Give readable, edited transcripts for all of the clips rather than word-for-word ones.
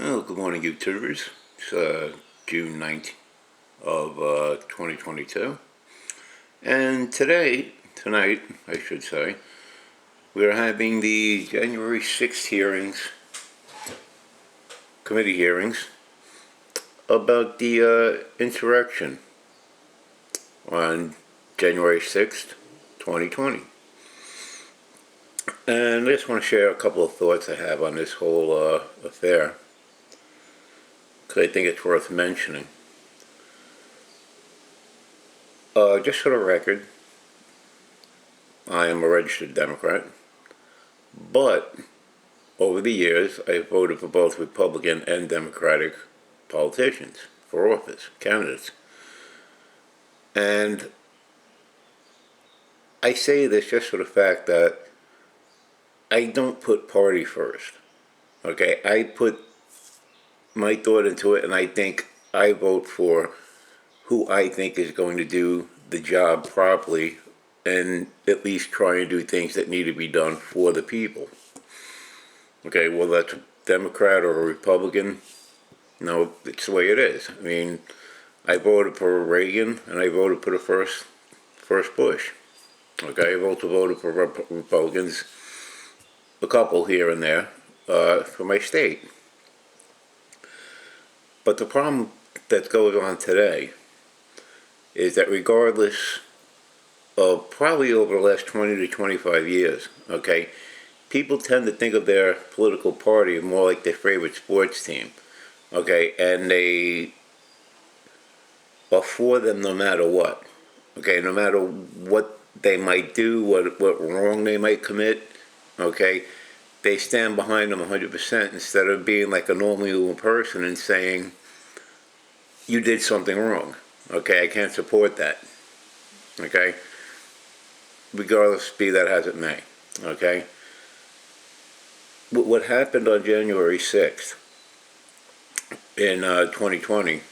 Well, good morning, YouTubers. It's June 9th of 2022. And tonight, I should say, we are having the January 6th committee hearings, about the insurrection on January 6th, 2020. And I just want to share a couple of thoughts I have on this whole affair, because I think it's worth mentioning. Just for the record, I am a registered Democrat, but over the years I voted for both Republican and Democratic politicians for office, candidates. And I say this just for the fact that I don't put party first. Okay, I put my thought into it, and I think I vote for who I think is going to do the job properly and at least try and do things that need to be done for the people. Okay, well, that's a Democrat or a Republican. No, it's the way it is. I mean, I voted for Reagan and I voted for the first Bush. Okay, I've also voted for Republicans, a couple here and there, for my state. But the problem that goes on today is that regardless of probably over the last 20 to 25 years, okay, people tend to think of their political party more like their favorite sports team, okay, and they are for them no matter what, okay, no matter what they might do, what wrong they might commit, okay, they stand behind them 100% instead of being like a normal human person and saying, you did something wrong, okay, I can't support that, okay, regardless be that as it may, okay. What happened on January 6th in 2020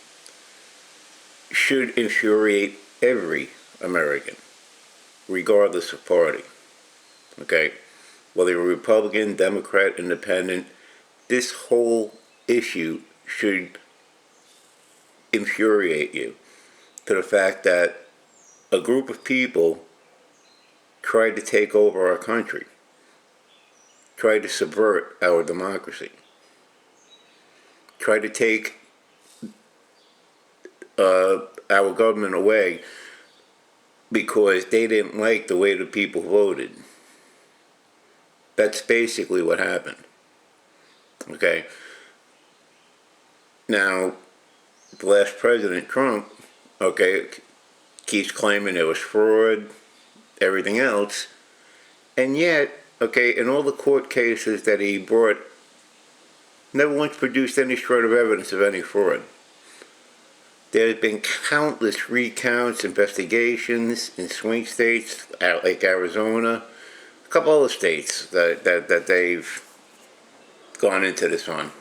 should infuriate every American, regardless of party, okay, whether you're Republican, Democrat, Independent, this whole issue should infuriate you to the fact that a group of people tried to take over our country, tried to subvert our democracy, tried to take our government away because they didn't like the way the people voted. That's basically what happened. Okay. Now, the last president, Trump, okay, keeps claiming there was fraud, everything else, and yet, okay, in all the court cases that he brought, never once produced any shred of evidence of any fraud. There's been countless recounts, investigations in swing states, like Arizona, a couple other states that they've gone into this on.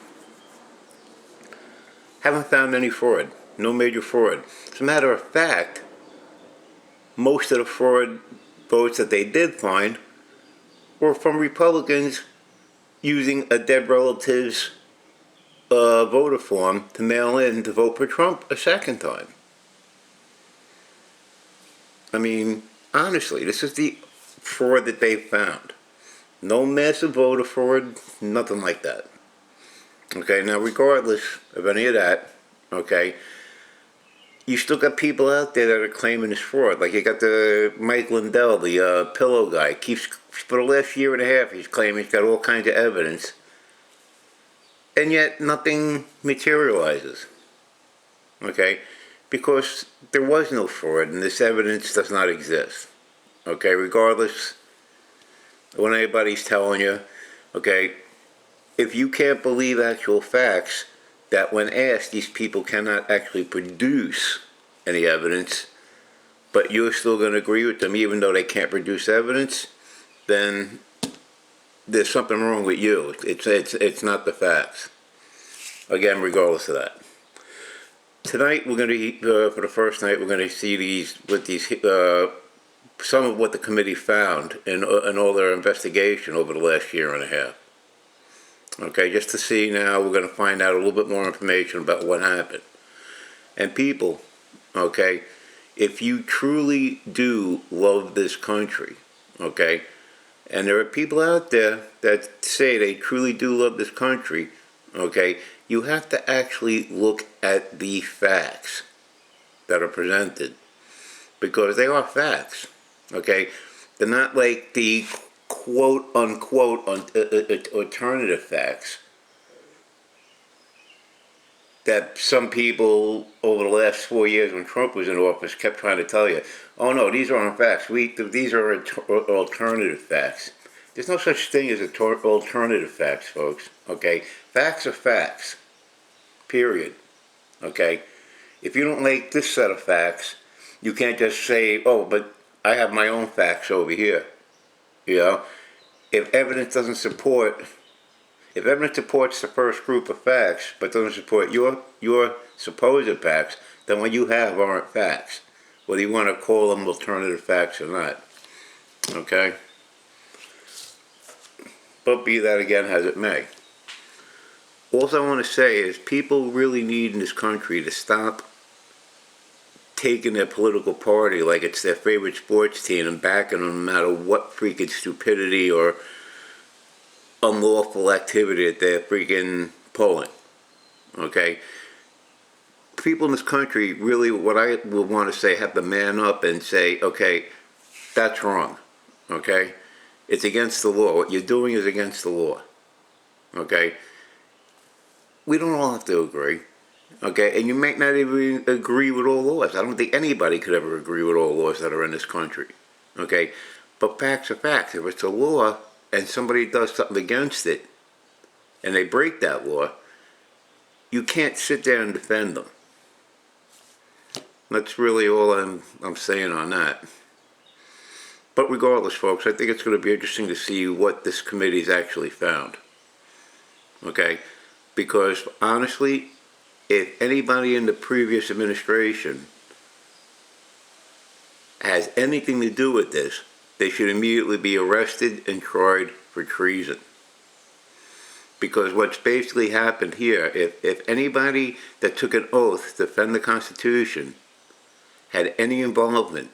Haven't found any fraud, no major fraud. As a matter of fact, most of the fraud votes that they did find were from Republicans using a dead relative's voter form to mail in to vote for Trump a second time. I mean, honestly, this is the fraud that they found. No massive voter fraud, nothing like that. Okay, now regardless of any of that, okay, you still got people out there that are claiming it's fraud. Like you got the Mike Lindell, the pillow guy, keeps, for the last year and a half, he's claiming he's got all kinds of evidence. And yet nothing materializes, okay, because there was no fraud and this evidence does not exist, okay, regardless of what anybody's telling you, okay, if you can't believe actual facts, that when asked, these people cannot actually produce any evidence, but you're still going to agree with them even though they can't produce evidence, then there's something wrong with you. It's not the facts. Again, regardless of that. Tonight we're going to, for the first night, we're going to see some of what the committee found in all their investigation over the last year and a half. Okay, just to see now, we're going to find out a little bit more information about what happened. And people, okay, if you truly do love this country, okay, and there are people out there that say they truly do love this country, okay, you have to actually look at the facts that are presented, because they are facts, okay? They're not like the quote unquote alternative facts that some people over the last 4 years when Trump was in office kept trying to tell you. Oh no, these aren't facts. These are alternative facts. There's no such thing as alternative facts, folks. Okay, facts are facts. Period. Okay. If you don't like this set of facts, you can't just say, "Oh, but I have my own facts over here." You know, if evidence doesn't support if evidence supports the first group of facts but doesn't support your supposed facts, then what you have aren't facts, whether you want to call them alternative facts or not. Okay? But be that again as it may. All I want to say is people really need in this country to stop taking their political party like it's their favorite sports team and backing them no matter what freaking stupidity or unlawful activity that they're freaking pulling. Okay? People in this country really, what I would want to say, have to man up and say, okay, that's wrong. Okay? It's against the law. What you're doing is against the law. Okay? We don't all have to agree. Okay? And you might not even agree with all laws. I don't think anybody could ever agree with all laws that are in this country. Okay? But facts are facts. If it's a law and somebody does something against it and they break that law, you can't sit there and defend them. That's really all I'm saying on that. But regardless, folks, I think it's going to be interesting to see what this committee's actually found. Okay? Because honestly, if anybody in the previous administration has anything to do with this, they should immediately be arrested and tried for treason. Because what's basically happened here, if anybody that took an oath to defend the Constitution had any involvement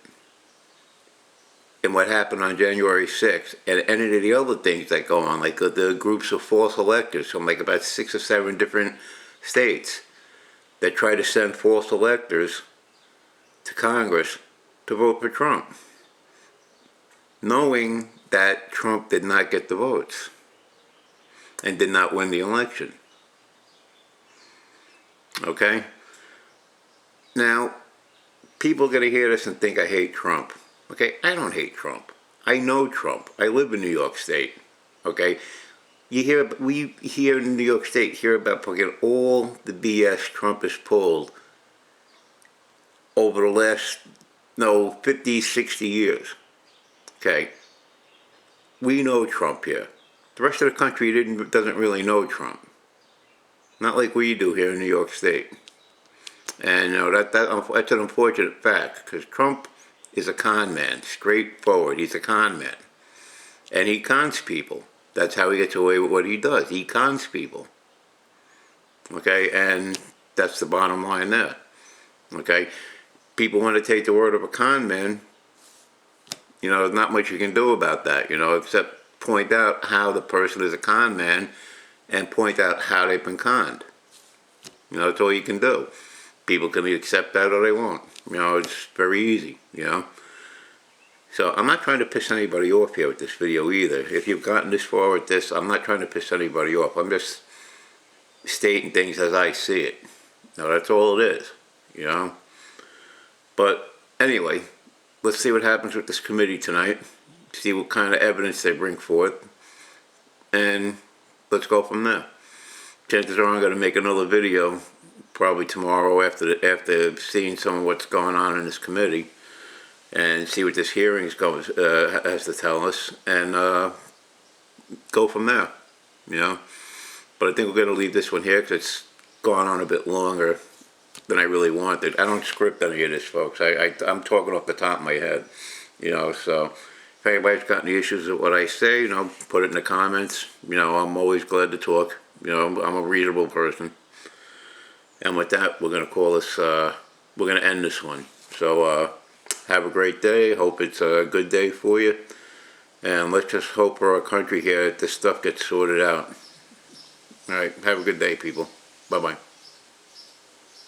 in what happened on January 6th and any of the other things that go on, like the groups of false electors from like about 6 or 7 different states that try to send false electors to Congress to vote for Trump, knowing that Trump did not get the votes and did not win the election. Okay? Now, people are going to hear this and think I hate Trump. Okay? I don't hate Trump. I know Trump. I live in New York State. Okay? We here in New York State hear about fucking all the BS Trump has pulled over the last, 50, 60 years. Okay? We know Trump here. The rest of the country doesn't really know Trump. Not like we do here in New York State. And that's an unfortunate fact, because Trump is a con man, straightforward. He's a con man. And he cons people. That's how he gets away with what he does. He cons people. Okay? And that's the bottom line there. Okay? People want to take the word of a con man. There's not much you can do about that, except point out how the person is a con man and point out how they've been conned. That's all you can do. People can accept that or they won't. It's very easy, So I'm not trying to piss anybody off here with this video either. If you've gotten this far with this, I'm not trying to piss anybody off. I'm just stating things as I see it. That's all it is, But anyway, let's see what happens with this committee tonight. See what kind of evidence they bring forth. And let's go from there. Chances are I'm going to make another video probably tomorrow after seeing some of what's going on in this committee and see what this hearing has to tell us, and go from there, But I think we're going to leave this one here because it's gone on a bit longer than I really wanted. I don't script any of this, folks. I'm talking off the top of my head, So if If anybody's got any issues with what I say, you know, put it in the comments. You know, I'm always glad to talk. You know, I'm a readable person. And with that, we're gonna call this. We're gonna end this one. So have a great day. Hope it's a good day for you. And let's just hope for our country here that this stuff gets sorted out. All right. Have a good day, people. Bye bye.